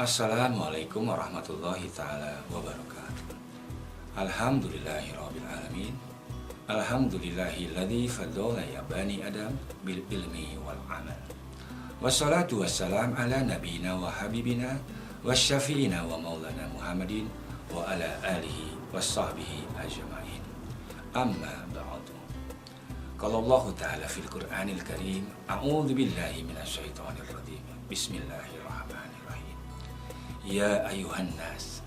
Assalamualaikum warahmatullahi ta'ala wabarakatuh. Alhamdulillahirabbil alamin. Alhamdulillahilladzi faddala ya bani adam bil ilmi wal amal. Wassalatu wassalam ala nabiyina wa habibina wasyafi'ina wa maulana Muhammadin wa ala alihi wassahbihi ajma'in. Amma ba'du. Qala Allah ta'ala fil Qur'anil Karim, a'udzu billahi minasyaitonir rajim. Bismillahirrahmanirrahim. Ya ayuhan nas,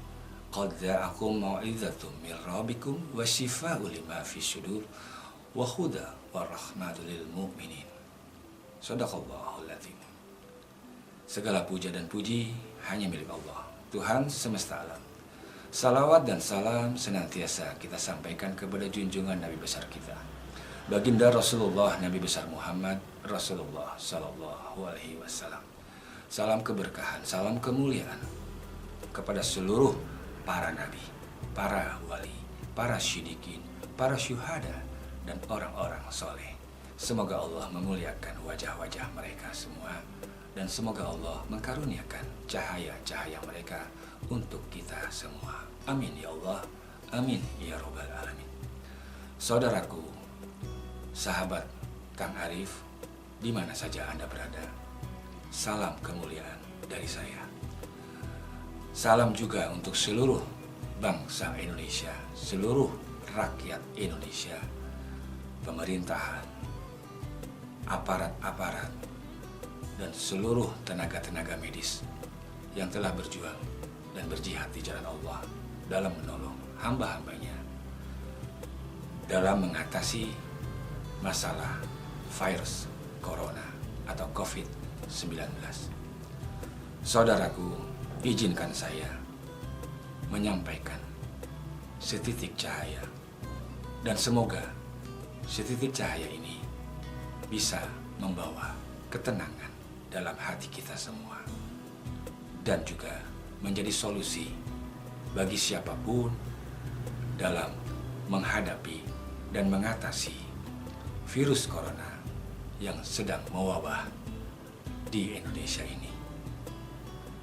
qad ja'akum mau'izatun min rabbikum wa shifaa'un lima fis sudur wa huda wa rahmatul lil mu'minin. Shadaqallahul azim. Segala puja dan puji hanya milik Allah, Tuhan semesta alam. Salawat dan salam senantiasa kita sampaikan kepada junjungan Nabi besar kita, Baginda Rasulullah Nabi besar Muhammad Rasulullah sallallahu alaihi wasallam. Salam keberkahan, salam kemuliaan kepada seluruh para nabi, para wali, para syidikin, para syuhada, dan orang-orang soleh. Semoga Allah memuliakan wajah-wajah mereka semua, dan semoga Allah mengkaruniakan cahaya-cahaya mereka untuk kita semua. Amin ya Allah, amin ya Rabbal alamin. Saudaraku, sahabat Kang Arif, di mana saja Anda berada, salam kemuliaan dari saya. Salam juga untuk seluruh bangsa Indonesia, seluruh rakyat Indonesia, pemerintahan, aparat-aparat, dan seluruh tenaga-tenaga medis yang telah berjuang dan berjihad di jalan Allah dalam menolong hamba-hambanya dalam mengatasi masalah virus corona atau COVID-19. Saudaraku, izinkan saya menyampaikan setitik cahaya, dan semoga setitik cahaya ini bisa membawa ketenangan dalam hati kita semua, dan juga menjadi solusi bagi siapapun dalam menghadapi dan mengatasi virus corona yang sedang mewabah di Indonesia ini.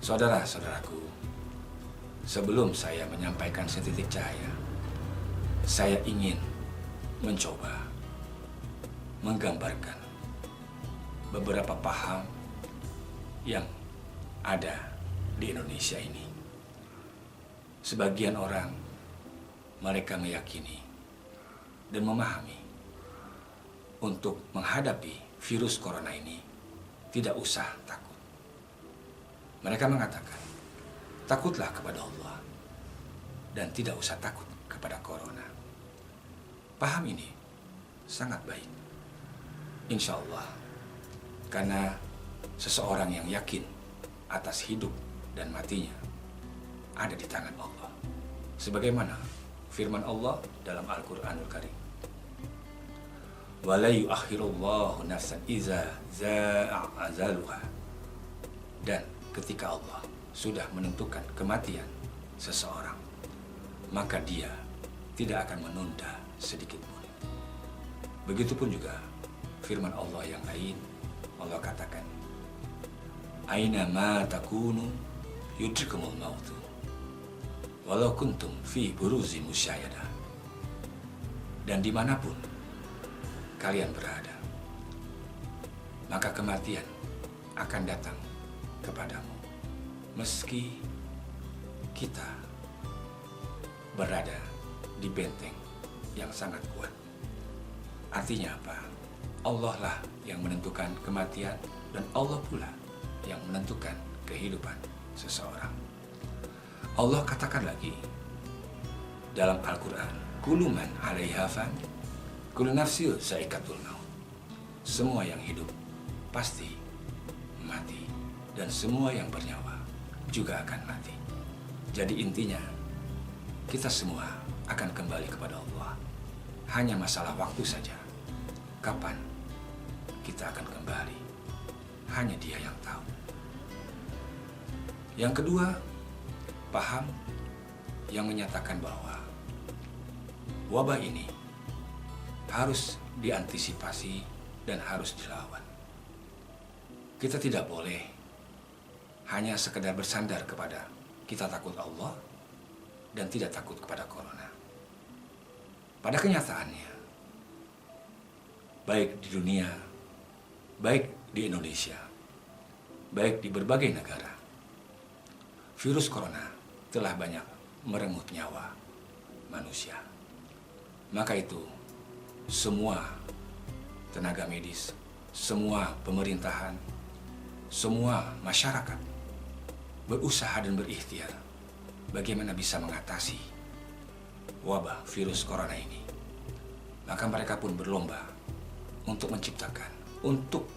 Saudara-saudaraku, sebelum saya menyampaikan setitik cahaya, saya ingin mencoba menggambarkan beberapa paham yang ada di Indonesia ini. Sebagian orang, mereka meyakini dan memahami untuk menghadapi virus corona ini tidak usah takut. Mereka mengatakan, takutlah kepada Allah dan tidak usah takut kepada corona. Paham ini sangat baik, insya Allah, karena seseorang yang yakin atas hidup dan matinya ada di tangan Allah. Sebagaimana firman Allah dalam Al-Quranul Karim, وَلَا يُؤَخِّرُ اللَّهُ نَفْسًا إِذَا جَاءَ أَجَلُهَا. Dan ketika Allah sudah menentukan kematian seseorang, maka dia tidak akan menunda sedikit pun. Begitupun juga firman Allah yang lain, Allah katakan, Aina ma takunu yudrikumul mautu walau kuntum fi buruzi musyayadah. Dan dimanapun kalian berada, maka kematian akan datang kepadamu, meski kita berada di benteng yang sangat kuat. Artinya apa? Allah lah yang menentukan kematian, dan Allah pula yang menentukan kehidupan seseorang. Allah katakan lagi dalam Al-Quran, Kullu man 'alaiha fan, kullu nafsin za'iqatul maut. Semua yang hidup pasti mati, dan semua yang bernyawa juga akan mati. Jadi intinya, kita semua akan kembali kepada Allah. Hanya masalah waktu saja. Kapan kita akan kembali? Hanya Dia yang tahu. Yang kedua, paham yang menyatakan bahwa wabah ini harus diantisipasi dan harus dilawan. Kita tidak boleh hanya sekedar bersandar kepada kita takut Allah dan tidak takut kepada corona. Pada kenyataannya, baik di dunia, baik di Indonesia, baik di berbagai negara, virus corona telah banyak merenggut nyawa manusia. Maka itu, semua tenaga medis, semua pemerintahan, semua masyarakat berusaha dan berikhtiar bagaimana bisa mengatasi wabah virus corona ini. Maka mereka pun berlomba untuk menciptakan, untuk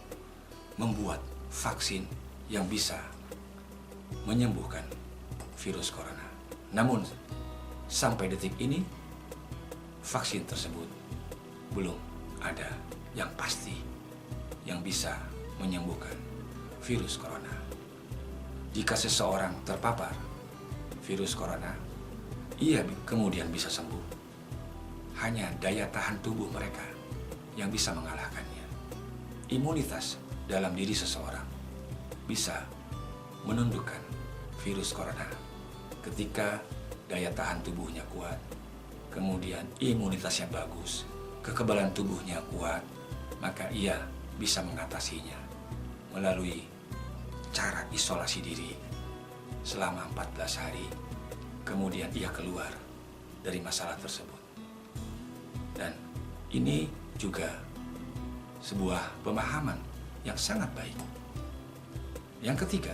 membuat vaksin yang bisa menyembuhkan virus corona. Namun, sampai detik ini, vaksin tersebut belum ada yang pasti yang bisa menyembuhkan virus corona. Jika seseorang terpapar virus corona, ia kemudian bisa sembuh. Hanya daya tahan tubuh mereka yang bisa mengalahkannya. Imunitas dalam diri seseorang bisa menundukkan virus corona ketika daya tahan tubuhnya kuat, kemudian imunitasnya bagus, kekebalan tubuhnya kuat, maka ia bisa mengatasinya melalui cara isolasi diri selama 14 hari, kemudian ia keluar dari masalah tersebut. Dan ini juga sebuah pemahaman yang sangat baik. Yang ketiga,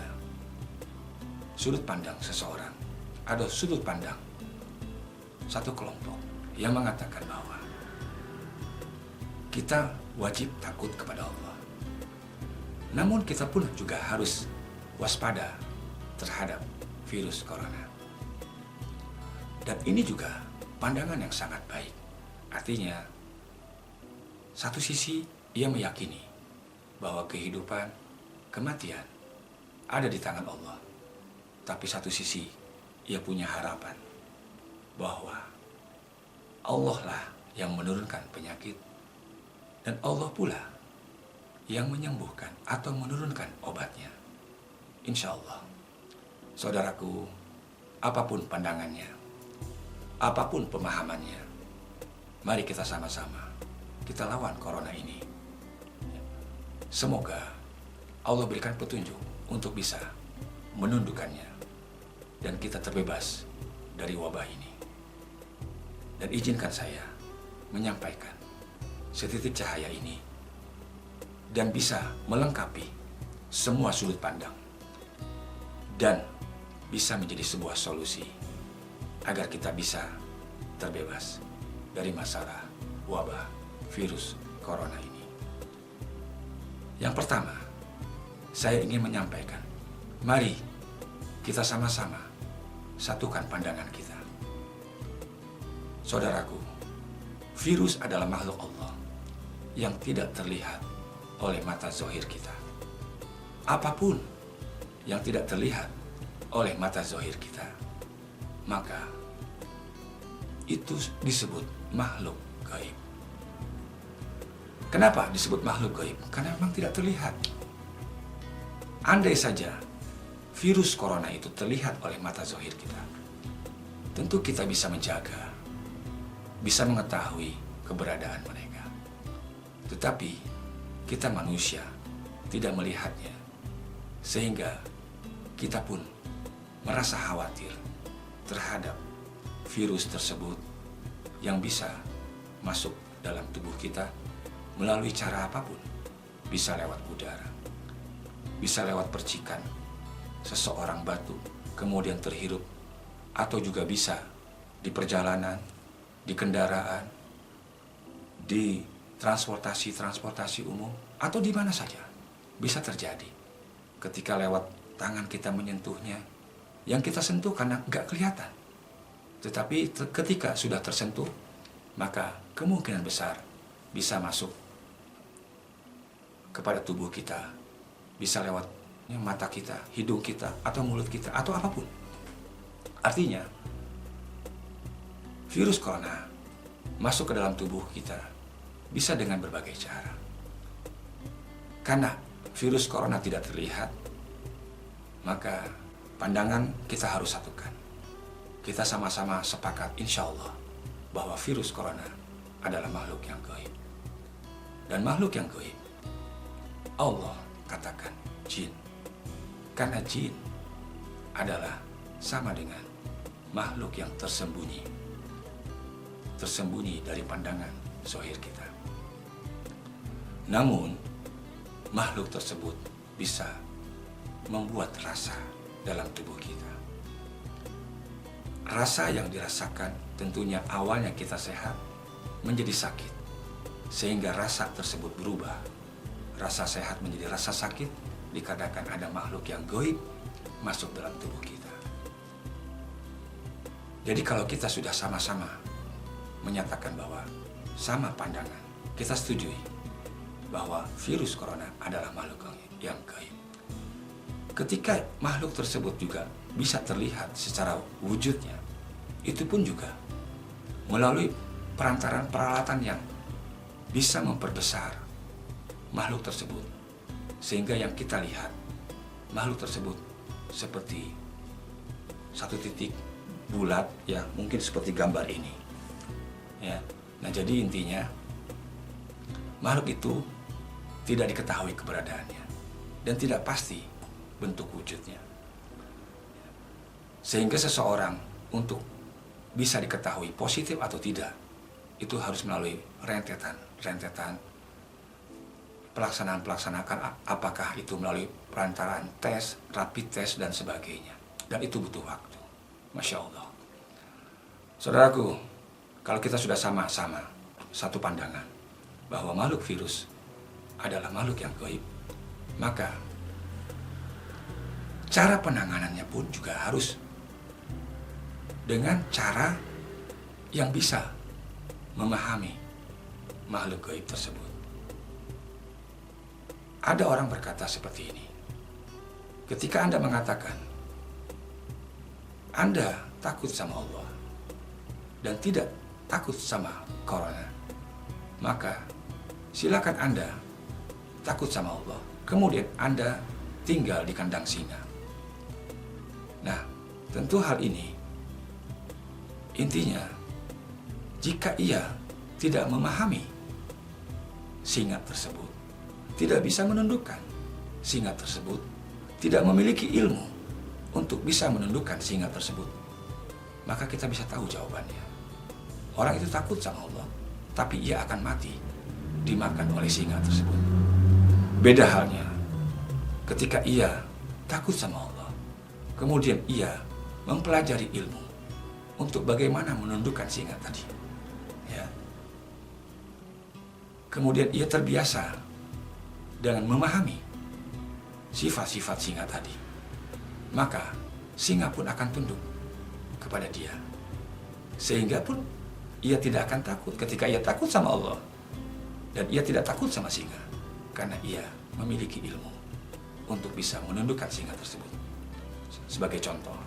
sudut pandang seseorang, ada sudut pandang satu kelompok yang mengatakan bahwa kita wajib takut kepada Allah. Namun kita pun juga harus waspada terhadap virus corona. Dan ini juga pandangan yang sangat baik. Artinya, satu sisi ia meyakini bahwa kehidupan, kematian ada di tangan Allah. Tapi satu sisi ia punya harapan bahwa Allah lah yang menurunkan penyakit dan Allah pula yang menyembuhkan atau menurunkan obatnya. Insya Allah, saudaraku, apapun pandangannya, apapun pemahamannya, mari kita sama-sama kita lawan corona ini. Semoga Allah berikan petunjuk untuk bisa menundukkannya dan kita terbebas dari wabah ini. Dan izinkan saya menyampaikan setitik cahaya ini dan bisa melengkapi semua sudut pandang dan bisa menjadi sebuah solusi agar kita bisa terbebas dari masalah wabah virus corona ini. Yang pertama, saya ingin menyampaikan, mari kita sama-sama satukan pandangan kita. Saudaraku, virus adalah makhluk Allah yang tidak terlihat oleh mata zahir kita. Apapun yang tidak terlihat oleh mata zahir kita, maka itu disebut makhluk gaib. Kenapa disebut makhluk gaib? Karena memang tidak terlihat. Andai saja virus corona itu terlihat oleh mata zahir kita, tentu kita bisa menjaga, bisa mengetahui keberadaan mereka. Tetapi kita manusia tidak melihatnya, sehingga kita pun merasa khawatir terhadap virus tersebut yang bisa masuk dalam tubuh kita melalui cara apapun. Bisa lewat udara, bisa lewat percikan seseorang batuk kemudian terhirup, atau juga bisa di perjalanan, di kendaraan, di transportasi umum, atau di mana saja bisa terjadi. Ketika lewat tangan kita menyentuhnya, yang kita sentuh karena nggak kelihatan. Tetapi ketika sudah tersentuh, maka kemungkinan besar bisa masuk kepada tubuh kita, bisa lewat mata kita, hidung kita, atau mulut kita, atau apapun. Artinya, virus corona masuk ke dalam tubuh kita bisa dengan berbagai cara. Karena virus corona tidak terlihat, maka pandangan kita harus satukan. Kita sama-sama sepakat insya Allah bahwa virus corona adalah makhluk yang gaib. Dan makhluk yang gaib, Allah katakan jin. Karena jin adalah sama dengan makhluk yang tersembunyi dari pandangan zahir kita. Namun, makhluk tersebut bisa membuat rasa dalam tubuh kita. Rasa yang dirasakan tentunya awalnya kita sehat menjadi sakit, sehingga rasa tersebut berubah. Rasa sehat menjadi rasa sakit dikarenakan ada makhluk yang gaib masuk dalam tubuh kita. Jadi kalau kita sudah sama-sama menyatakan bahwa sama pandangan, kita setujui bahwa virus corona adalah makhluk yang gaib. Ketika makhluk tersebut juga bisa terlihat secara wujudnya, itu pun juga melalui perantaran peralatan yang bisa memperbesar makhluk tersebut, sehingga yang kita lihat makhluk tersebut seperti satu titik bulat, ya mungkin seperti gambar ini, ya. Nah, jadi intinya makhluk itu tidak diketahui keberadaannya dan tidak pasti bentuk wujudnya, sehingga seseorang untuk bisa diketahui positif atau tidak itu harus melalui rentetan pelaksanaan apakah itu melalui perantaran tes, rapid test dan sebagainya, dan itu butuh waktu. Masya Allah. Saudaraku, kalau kita sudah sama-sama satu pandangan bahwa makhluk virus adalah makhluk yang gaib, maka cara penanganannya pun juga harus dengan cara yang bisa memahami makhluk gaib tersebut. Ada orang berkata seperti ini, ketika Anda mengatakan Anda takut sama Allah dan tidak takut sama corona, maka silakan Anda takut sama Allah, kemudian Anda tinggal di kandang singa. Nah, tentu hal ini intinya, jika ia tidak memahami singa tersebut, tidak bisa menundukkan singa tersebut, tidak memiliki ilmu untuk bisa menundukkan singa tersebut, maka kita bisa tahu jawabannya. Orang itu takut sama Allah, tapi ia akan mati dimakan oleh singa tersebut. Beda halnya ketika ia takut sama Allah, kemudian ia mempelajari ilmu untuk bagaimana menundukkan singa tadi, ya. Kemudian ia terbiasa dengan memahami sifat-sifat singa tadi, maka singa pun akan tunduk kepada dia, sehingga pun ia tidak akan takut ketika ia takut sama Allah, dan ia tidak takut sama singa karena ia memiliki ilmu untuk bisa menundukkan singa tersebut. Sebagai contoh,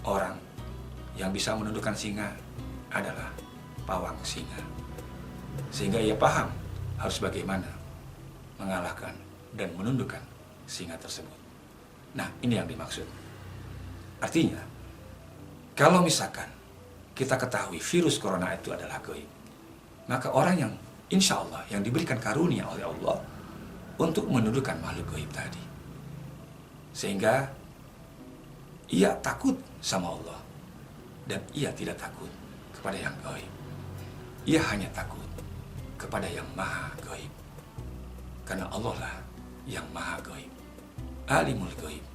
orang yang bisa menundukkan singa adalah pawang singa, sehingga ia paham harus bagaimana mengalahkan dan menundukkan singa tersebut. Nah, ini yang dimaksud. Artinya, kalau misalkan kita ketahui virus corona itu adalah gaib, maka orang yang insya Allah yang diberikan karunia oleh Allah untuk menundukkan makhluk gaib tadi, sehingga ia takut sama Allah dan ia tidak takut kepada yang gaib. Ia hanya takut kepada yang maha gaib, karena Allah lah yang maha gaib, alimul gaib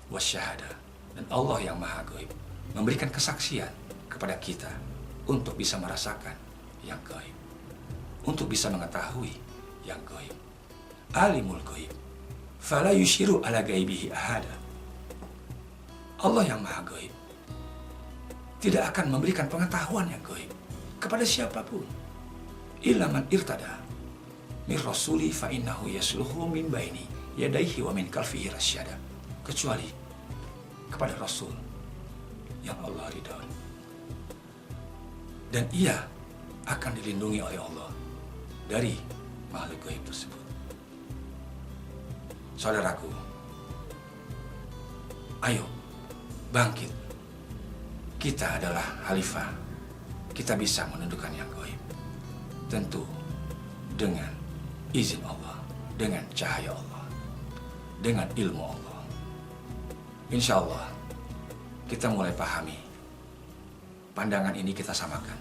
wasyahada, dan Allah yang maha gaib memberikan kesaksian kepada kita untuk bisa merasakan yang gaib, untuk bisa mengetahui yang gaib. Alimul gaib fala yushiru ala gaibihi ahada. Allah yang maha gaib tidak akan memberikan pengetahuan yang gaib kepada siapapun, illa man irtada min rasuli fa innahu yasluhu min baini yadaihi wa min kalfihi rasyada, kecuali kepada Rasul yang Allah ridhoi, dan ia akan dilindungi oleh Allah dari makhluk gaib tersebut. Saudaraku, Ayo, bangkit. Kita adalah khalifah. Kita bisa menundukkan yang gaib. Tentu dengan izin Allah, dengan cahaya Allah, dengan ilmu Allah. Insya Allah, kita mulai pahami. Pandangan ini kita samakan.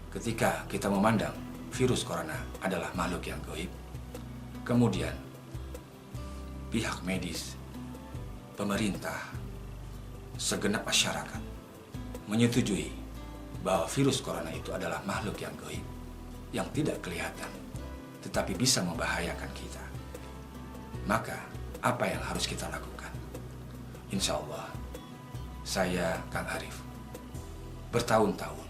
Ketika kita memandang virus corona adalah makhluk yang gaib, kemudian pihak medis, pemerintah, segenap masyarakat menyetujui bahwa virus corona itu adalah makhluk yang gaib, yang tidak kelihatan, tetapi bisa membahayakan kita. Maka, apa yang harus kita lakukan? Insya Allah, saya Kang Arif, bertahun-tahun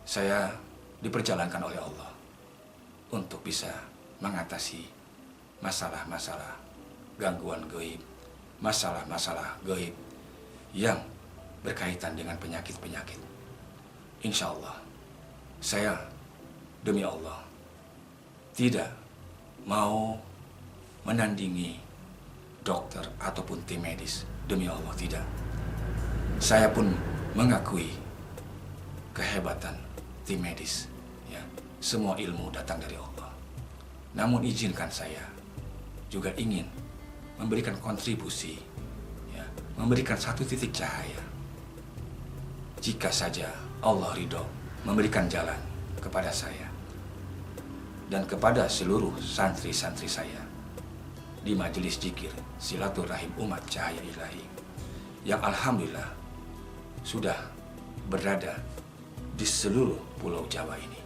saya diperjalankan oleh Allah untuk bisa mengatasi masalah-masalah gangguan gaib, masalah-masalah gaib yang berkaitan dengan penyakit-penyakit. Insya Allah, saya demi Allah tidak mau menandingi dokter ataupun tim medis. Demi Allah tidak. Saya pun mengakui kehebatan tim medis. Ya, semua ilmu datang dari Allah. Namun izinkan saya juga ingin memberikan kontribusi, ya, memberikan satu titik cahaya. Jika saja Allah ridho memberikan jalan kepada saya dan kepada seluruh santri-santri saya di majelis zikir silaturahim umat cahaya ilahi yang alhamdulillah sudah berada di seluruh pulau Jawa ini.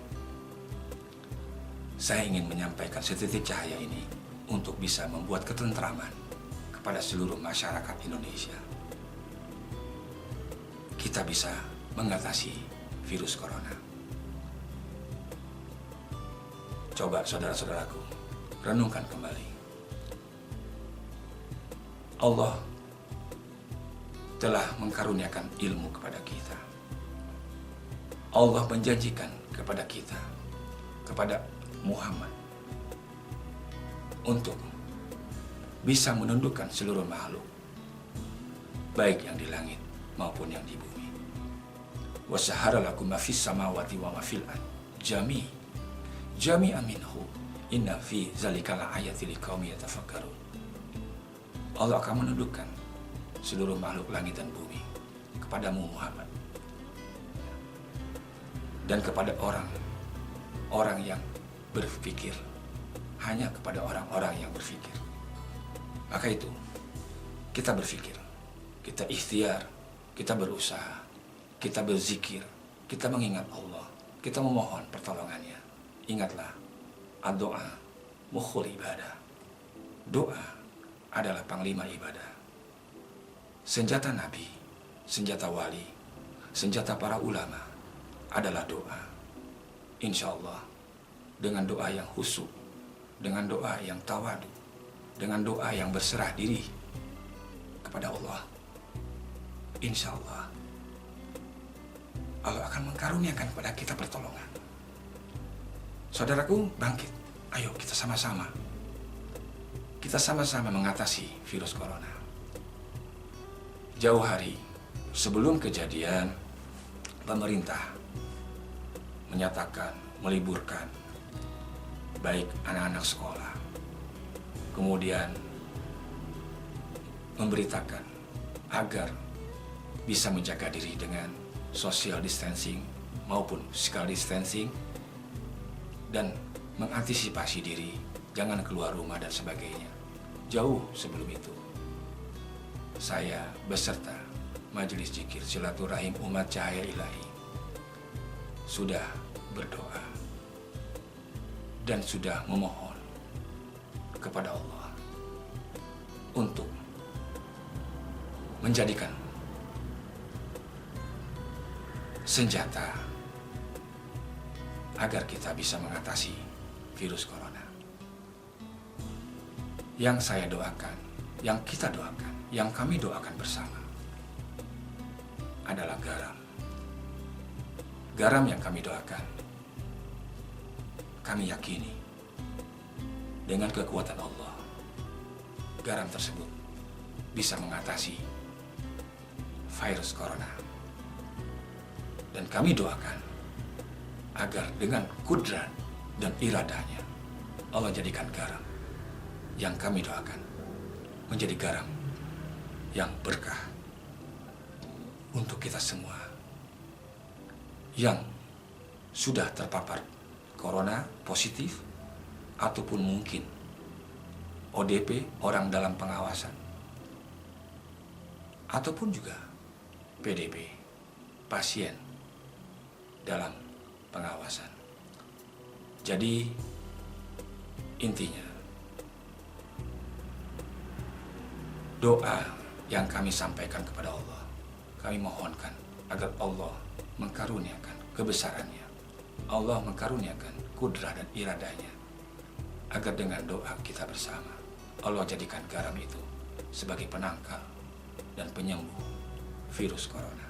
Saya ingin menyampaikan setitik cahaya ini untuk bisa membuat ketentraman kepada seluruh masyarakat Indonesia. Kita bisa mengatasi virus corona. Coba saudara-saudaraku, renungkan kembali. Allah telah mengkaruniakan ilmu kepada kita. Allah menjanjikan kepada kita, kepada Muhammad, untuk bisa menundukkan seluruh makhluk, baik yang di langit maupun yang di bumi. Wa sahara lakum ma fis samawati wa ma fil ard jami'an minhu inna fi zalika laayatil liqaumin yatafakkarun. Allah akan menundukkan seluruh makhluk langit dan bumi kepadamu Muhammad dan kepada orang yang berpikir, hanya kepada orang-orang yang berpikir. Maka itu kita berpikir, kita ikhtiar, kita berusaha, kita berzikir, kita mengingat Allah, kita memohon pertolongannya. Ingatlah, doa mukhul ibadah. Doa adalah panglima ibadah. Senjata Nabi, senjata wali, senjata para ulama adalah doa. Insya Allah, dengan doa yang khusyuk, dengan doa yang tawadu, dengan doa yang berserah diri kepada Allah, insya Allah, Allah akan mengkaruniakan kepada kita pertolongan. Saudaraku, bangkit. Ayo kita sama-sama. Kita sama-sama mengatasi virus corona. Jauh hari sebelum kejadian, pemerintah menyatakan meliburkan baik anak-anak sekolah, kemudian memberitakan agar bisa menjaga diri dengan social distancing maupun physical distancing dan mengantisipasi diri, jangan keluar rumah dan sebagainya. Jauh sebelum itu, saya beserta majelis zikir silaturahim umat cahaya ilahi sudah berdoa dan sudah memohon kepada Allah untuk menjadikan senjata agar kita bisa mengatasi virus corona. Yang saya doakan, yang kita doakan, yang kami doakan bersama adalah garam. Garam yang kami doakan, kami yakini dengan kekuatan Allah, garam tersebut bisa mengatasi virus corona. Dan kami doakan agar dengan kudrat dan iradanya Allah jadikan garam yang kami doakan menjadi garam yang berkah untuk kita semua yang sudah terpapar corona positif ataupun mungkin ODP, orang dalam pengawasan, ataupun juga PDP, pasien dalam pengawasan. Jadi intinya doa yang kami sampaikan kepada Allah, kami mohonkan agar Allah mengkaruniakan kebesarannya, Allah mengkaruniakan kudrat dan iradanya, agar dengan doa kita bersama Allah jadikan garam itu sebagai penangkal dan penyembuh virus corona.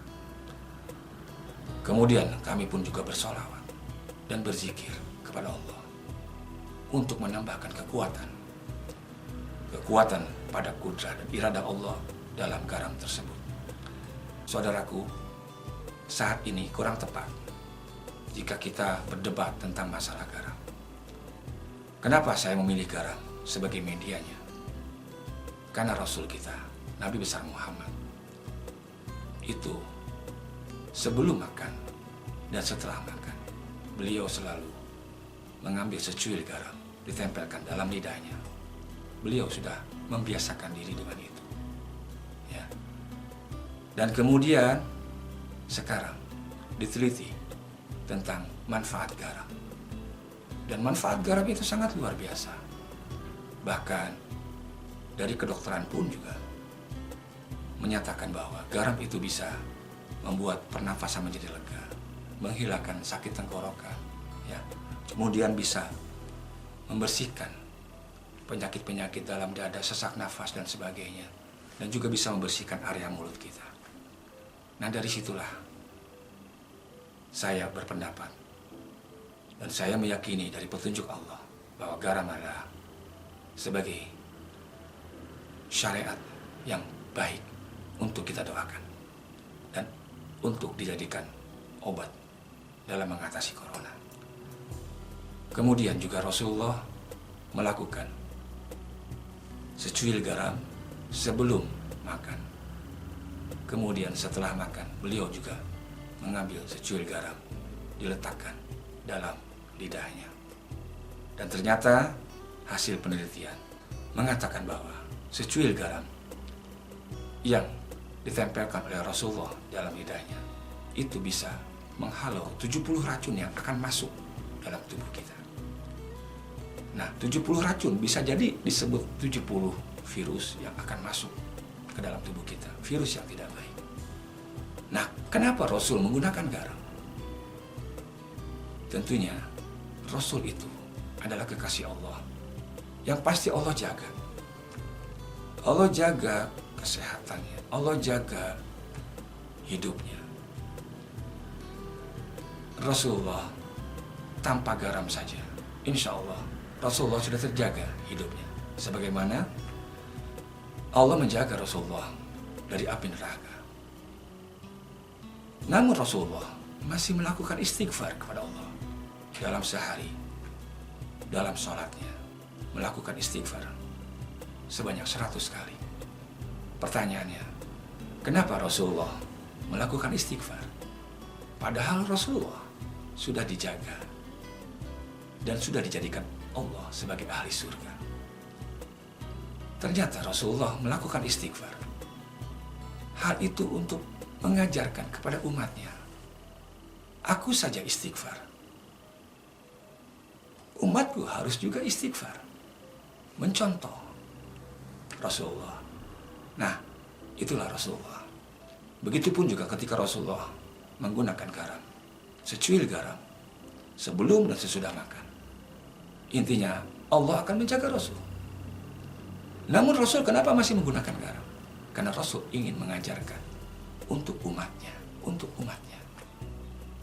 Kemudian kami pun juga bersolawat dan berzikir kepada Allah untuk menambahkan kekuatan pada kudrat dan iradah Allah dalam garam tersebut. Saudaraku, saat ini kurang tepat jika kita berdebat tentang masalah garam. Kenapa saya memilih garam sebagai medianya? Karena Rasul kita, Nabi besar Muhammad, itu sebelum makan dan setelah makan, beliau selalu mengambil secuil garam, ditempelkan dalam lidahnya. Beliau sudah membiasakan diri dengan itu. Ya. Dan kemudian sekarang diteliti tentang manfaat garam. Dan manfaat garam itu sangat luar biasa. Bahkan dari kedokteran pun juga menyatakan bahwa garam itu bisa membuat pernafasan menjadi lega, menghilangkan sakit tenggorokan, ya. Kemudian bisa membersihkan penyakit-penyakit dalam dada, sesak nafas dan sebagainya, dan juga bisa membersihkan area mulut kita. Nah, dari situlah saya berpendapat dan saya meyakini dari petunjuk Allah bahwa garam adalah sebagai syariat yang baik untuk kita doakan dan untuk dijadikan obat dalam mengatasi corona. Kemudian juga Rasulullah melakukan secuil garam sebelum makan. Kemudian setelah makan, beliau juga mengambil secuil garam, diletakkan dalam lidahnya. Dan ternyata hasil penelitian mengatakan bahwa secuil garam yang ditempelkan oleh Rasulullah dalam lidahnya itu bisa menghalau 70 racun yang akan masuk dalam tubuh kita. Nah, 70 racun bisa jadi disebut 70 virus yang akan masuk ke dalam tubuh kita, virus yang tidak baik. Nah, kenapa Rasul menggunakan garam? Tentunya Rasul itu adalah kekasih Allah yang pasti Allah jaga. Allah jaga kesehatannya, Allah jaga hidupnya. Rasulullah tanpa garam saja, insya Allah Rasulullah sudah terjaga hidupnya. Sebagaimana Allah menjaga Rasulullah dari api neraka. Namun Rasulullah masih melakukan istighfar kepada Allah dalam sehari, dalam sholatnya, melakukan istighfar sebanyak 100 kali. Pertanyaannya, kenapa Rasulullah melakukan istighfar? Padahal Rasulullah sudah dijaga dan sudah dijadikan Allah sebagai ahli surga. Ternyata Rasulullah melakukan istighfar. Hal itu untuk mengajarkan kepada umatnya, aku saja istighfar, umatku harus juga istighfar. Mencontoh Rasulullah. Nah, itulah Rasulullah. Begitupun juga ketika Rasulullah menggunakan garam, secuil garam, sebelum dan sesudah makan. Intinya, Allah akan menjaga Rasul. Namun Rasul kenapa masih menggunakan garam? Karena Rasul ingin mengajarkan untuk umatnya, untuk umatnya.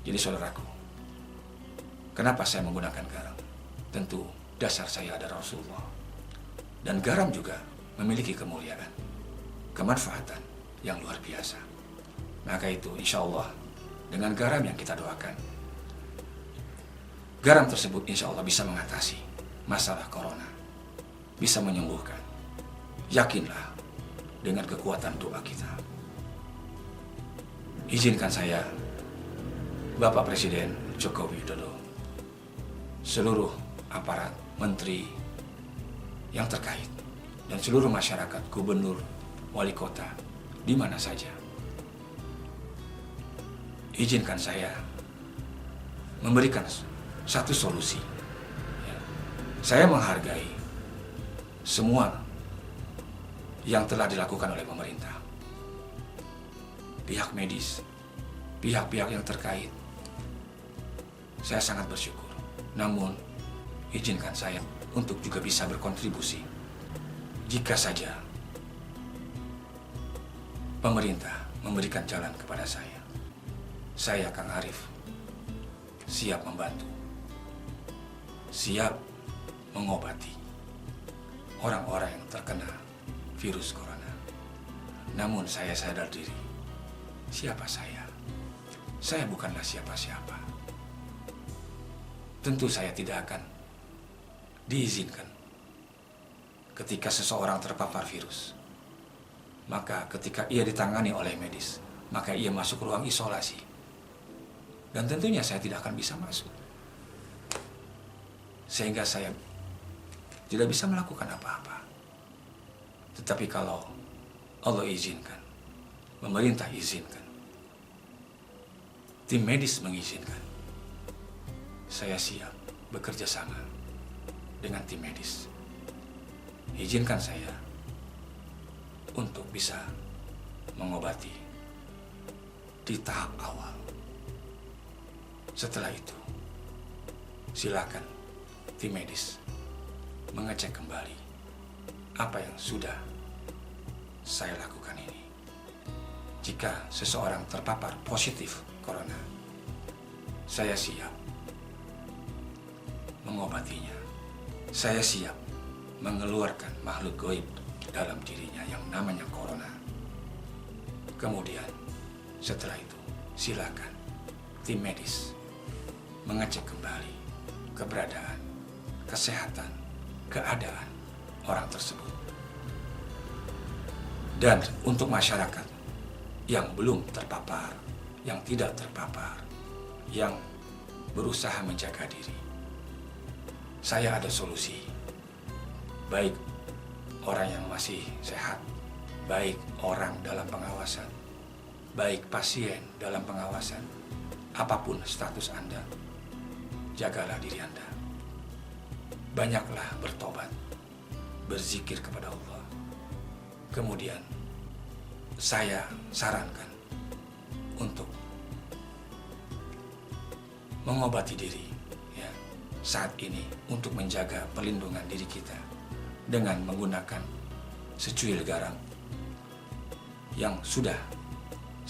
Jadi saudaraku, kenapa saya menggunakan garam? Tentu dasar saya ada Rasulullah. Dan garam juga memiliki kemuliaan. kemanfaatan yang luar biasa. Maka itu insya Allah dengan garam yang kita doakan, garam tersebut insya Allah bisa mengatasi masalah corona, bisa menyembuhkan. Yakinlah dengan kekuatan doa kita. Izinkan saya, Bapak Presiden Joko Widodo, seluruh aparat, menteri yang terkait, dan seluruh masyarakat, gubernur, wali kota, di mana saja. Izinkan saya memberikan satu solusi. Saya menghargai semua yang telah dilakukan oleh pemerintah, pihak medis, pihak-pihak yang terkait. Saya sangat bersyukur. Namun, izinkan saya untuk juga bisa berkontribusi. Jika saja pemerintah memberikan jalan kepada saya Kang Arif siap membantu, siap mengobati orang-orang yang terkena virus corona. Namun saya sadar diri, siapa saya? Saya bukanlah siapa-siapa. Tentu saya tidak akan diizinkan ketika seseorang terpapar virus. Maka ketika ia ditangani oleh medis, maka ia masuk ruang isolasi. Dan tentunya saya tidak akan bisa masuk. Sehingga saya tidak bisa melakukan apa-apa. Tetapi kalau Allah izinkan, pemerintah izinkan, tim medis mengizinkan, saya siap bekerja sama dengan tim medis. Izinkan saya untuk bisa mengobati di tahap awal. Setelah itu, silakan tim medis mengecek kembali apa yang sudah saya lakukan ini. Jika seseorang terpapar positif corona, saya siap mengobatinya. Saya siap mengeluarkan makhluk gaib dalam dirinya yang namanya corona. Kemudian setelah itu, silakan tim medis mengecek kembali keberadaan, kesehatan, keadaan orang tersebut. Dan untuk masyarakat yang belum terpapar, yang tidak terpapar, yang berusaha menjaga diri, saya ada solusi. Baik orang yang masih sehat, baik orang dalam pengawasan, baik pasien dalam pengawasan, apapun status Anda, jagalah diri Anda. Banyaklah bertobat, berzikir kepada Allah. Kemudian saya sarankan untuk mengobati diri ya, saat ini untuk menjaga perlindungan diri kita dengan menggunakan secuil garam yang sudah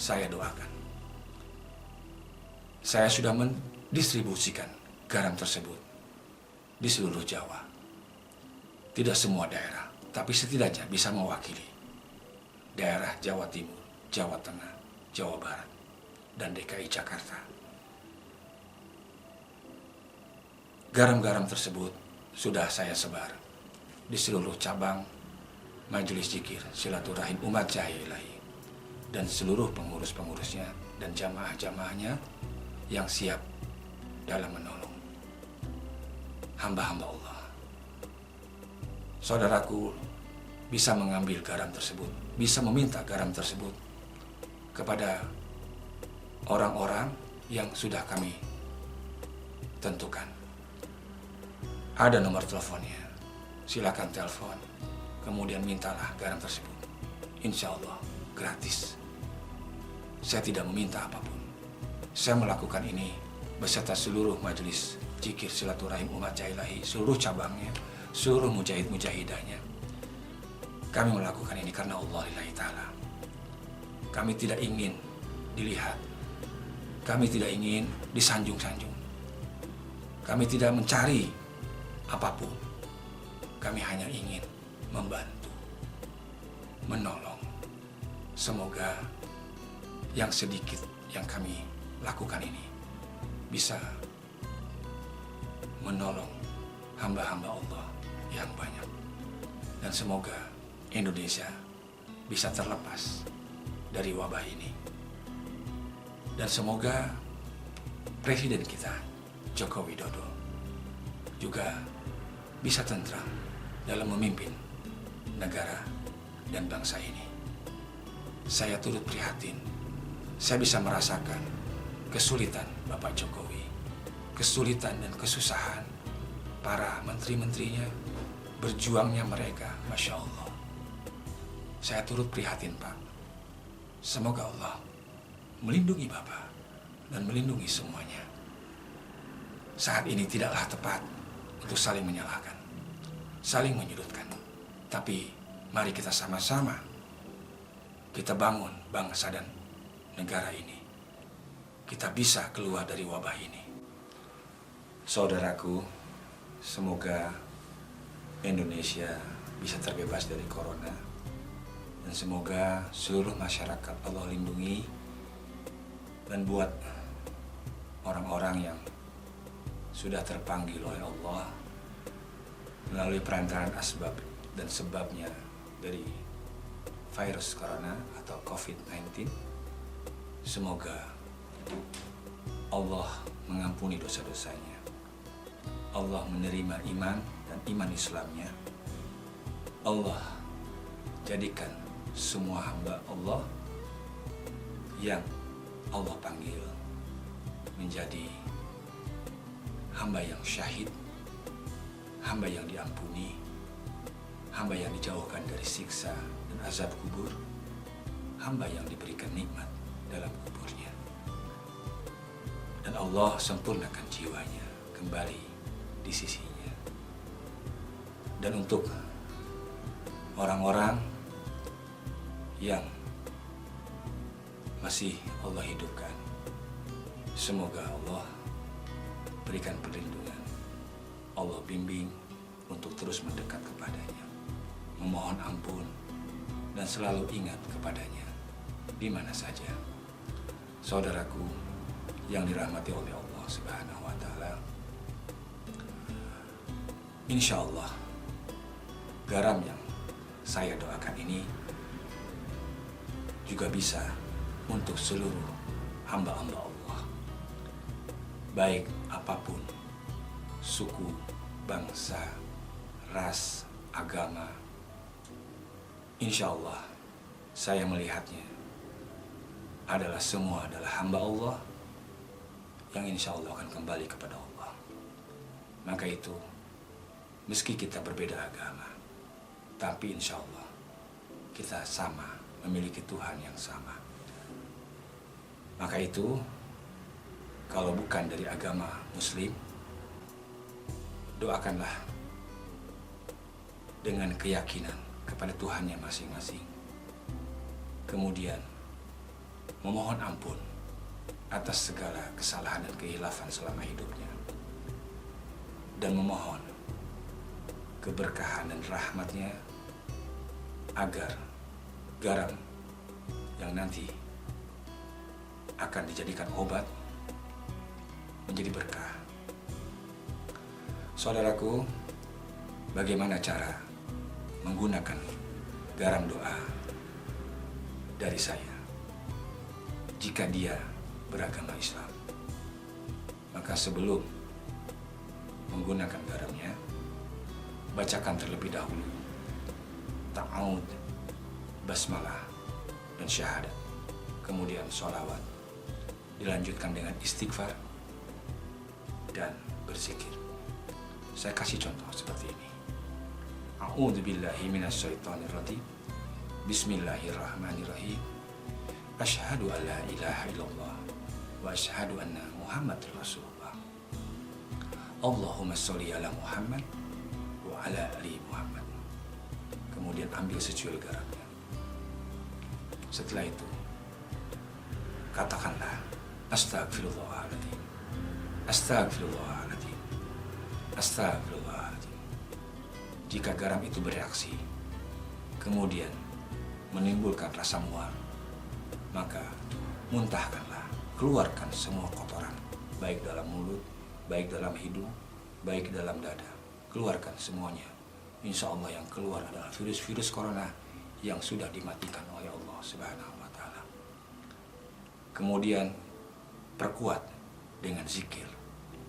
saya doakan. Saya sudah mendistribusikan garam tersebut di seluruh Jawa. Tidak semua daerah, tapi setidaknya bisa mewakili daerah Jawa Timur, Jawa Tengah, Jawa Barat, dan DKI Jakarta. Garam-garam tersebut sudah saya sebar di seluruh cabang Majelis Zikir Silaturahim Umat Cahaya Ilahi dan seluruh pengurus-pengurusnya dan jamaah-jamaahnya yang siap dalam menolong hamba-hamba Allah. Saudaraku bisa mengambil garam tersebut, bisa meminta garam tersebut kepada orang-orang yang sudah kami tentukan. Ada nomor teleponnya, silakan telepon, kemudian mintalah garam tersebut. Insya Allah gratis. Saya tidak meminta apapun. Saya melakukan ini beserta seluruh majelis zikir silaturahim umat Cahaya Ilahi, seluruh cabangnya, seluruh mujahid-mujahidahnya. Kami melakukan ini karena Allah lillahi ta'ala. Kami tidak ingin dilihat. Kami tidak ingin disanjung-sanjung. Kami tidak mencari apapun. Kami hanya ingin membantu, menolong, Semoga yang sedikit yang kami lakukan ini bisa menolong hamba-hamba Allah yang banyak. Dan semoga Indonesia bisa terlepas dari wabah ini. Dan semoga Presiden kita, Joko Widodo, juga bisa tentram dalam memimpin negara dan bangsa ini. Saya turut prihatin. Saya bisa merasakan kesulitan Bapak Jokowi, kesulitan dan kesusahan para menteri-menterinya, berjuangnya mereka, Masya Allah. Saya turut prihatin, Pak. Semoga Allah melindungi Bapak dan melindungi semuanya. Saat ini tidaklah tepat untuk saling menyalahkan, saling menyudutkan. Tapi mari kita sama-sama kita bangun bangsa dan negara ini. Kita bisa keluar dari wabah ini. Saudaraku, semoga Indonesia bisa terbebas dari corona. Dan semoga seluruh masyarakat Allah lindungi. Dan buat orang-orang yang sudah terpanggil oleh Allah melalui perantaraan asbab dan sebabnya dari virus corona atau COVID-19, semoga Allah mengampuni dosa-dosanya. Allah menerima iman dan iman Islamnya. Allah jadikan semua hamba Allah yang Allah panggil menjadi hamba yang syahid, hamba yang diampuni, hamba yang dijauhkan dari siksa dan azab kubur, hamba yang diberikan nikmat dalam kuburnya. Dan Allah sempurnakan jiwanya kembali di sisinya. Dan untuk orang-orang yang masih Allah hidupkan, semoga Allah berikan perlindungan. Allah bimbing untuk terus mendekat kepadanya, memohon ampun, dan selalu ingat kepadanya di mana saja. Saudaraku yang dirahmati oleh Allah Subhanahu wa Ta'ala, insya Allah garam yang saya doakan ini juga bisa untuk seluruh hamba-hamba Allah, baik apapun suku, bangsa, ras, agama. Insya Allah saya melihatnya adalah semua adalah hamba Allah yang insya Allah akan kembali kepada Allah. Maka itu, meski kita berbeda agama, tapi insya Allah kita sama, memiliki Tuhan yang sama. Maka itu, kalau bukan dari agama Muslim, doakanlah dengan keyakinan kepada Tuhannya masing-masing. Kemudian, memohon ampun atas segala kesalahan dan kehilafan selama hidupnya. Dan memohon keberkahan dan rahmatnya agar garam yang nanti akan dijadikan obat menjadi berkah. Saudaraku, bagaimana cara menggunakan garam doa dari saya jika dia beragama Islam? Maka sebelum menggunakan garamnya, bacakan terlebih dahulu ta'awud, basmalah, dan syahadat. Kemudian sholawat, dilanjutkan dengan istighfar dan berzikir. Saya kasih contoh seperti ini. A'udzu billahi minasyaitonir rajim. Bismillahirrahmanirrahim. Asyhadu an la ilaha illallah wa asyhadu anna Muhammadar Rasulullah. Allahumma sholli ala Muhammad wa ala ali Muhammad. Kemudian ambil secuil garamnya. Setelah itu, katakanlah astagfirullahaladzim, astagfirullahaladzim, astagfirullahaladzim. Jika garam itu bereaksi, kemudian menimbulkan rasa mual maka muntahkanlah, keluarkan semua kotoran, baik dalam mulut, baik dalam hidung, baik dalam dada. Keluarkan semuanya. Insya Allah yang keluar adalah virus-virus corona yang sudah dimatikan oleh Allah Subhanahu wa Ta'ala. Kemudian perkuat dengan zikir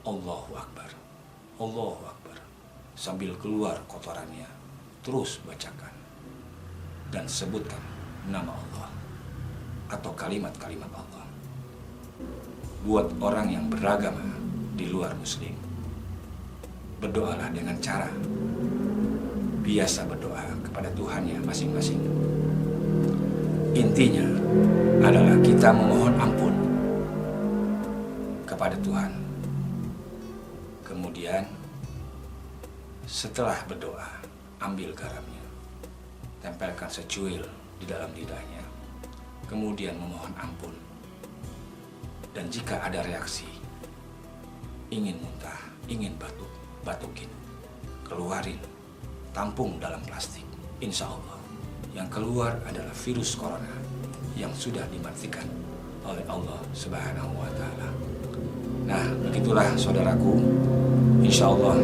Allahu Akbar, Allahu Akbar. Sambil keluar kotorannya, terus bacakan dan sebutkan nama Allah atau kalimat-kalimat Allah. Buat orang yang beragama di luar muslim, berdoalah dengan cara biasa berdoa kepada Tuhannya masing-masing. Intinya adalah kita memohon ampun kepada Tuhan. Kemudian setelah berdoa, ambil garamnya, tempelkan secuil di dalam lidahnya, kemudian memohon ampun. Dan jika ada reaksi, ingin muntah, ingin batuk, batukin, keluarin, tampung dalam plastik. Insya Allah yang keluar adalah virus corona yang sudah dimatikan oleh Allah Subhanahu wa Ta'ala. Nah, begitulah saudaraku, insya Allah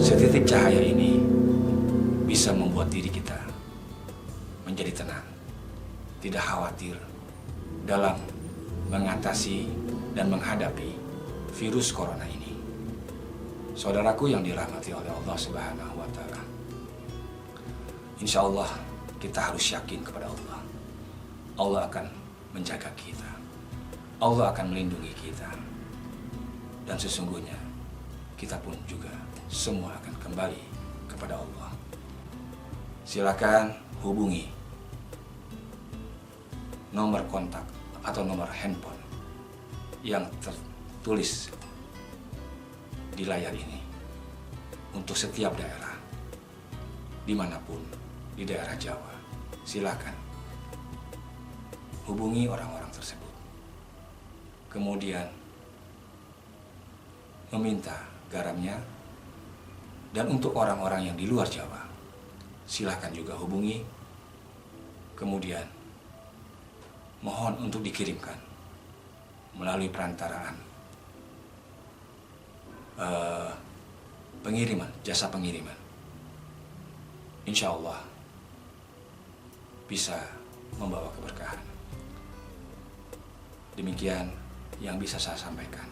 setitik cahaya ini bisa membuat diri kita menjadi tenang, tidak khawatir dalam mengatasi dan menghadapi virus corona ini. Saudaraku yang dirahmati oleh Allah Subhanahu wa Ta'ala, insya Allah kita harus yakin kepada Allah. Allah akan menjaga kita, Allah akan melindungi kita, dan sesungguhnya kita pun juga semua akan kembali kepada Allah. Silakan hubungi nomor kontak atau nomor handphone yang tertulis di layar ini untuk setiap daerah, dimanapun di daerah Jawa. Silakan hubungi orang-orang tersebut, kemudian meminta garamnya. Dan untuk orang-orang yang di luar Jawa, silakan juga hubungi, kemudian mohon untuk dikirimkan melalui perantaraan pengiriman, jasa pengiriman. Insya Allah bisa membawa keberkahan. Demikian yang bisa saya sampaikan.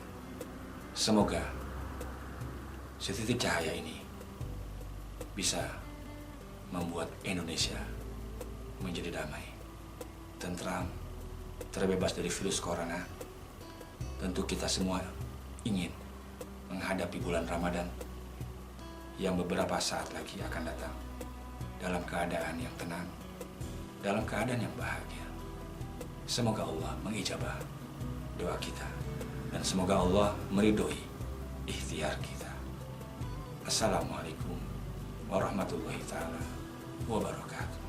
Semoga setitik cahaya ini bisa membuat Indonesia menjadi damai, tentram, terbebas dari virus corona. Tentu kita semua ingin menghadapi bulan Ramadan yang beberapa saat lagi akan datang dalam keadaan yang tenang, dalam keadaan yang bahagia. Semoga Allah mengijabah doa kita dan semoga Allah meridhoi ikhtiar kita. Assalamualaikum warahmatullahi taala wabarakatuh.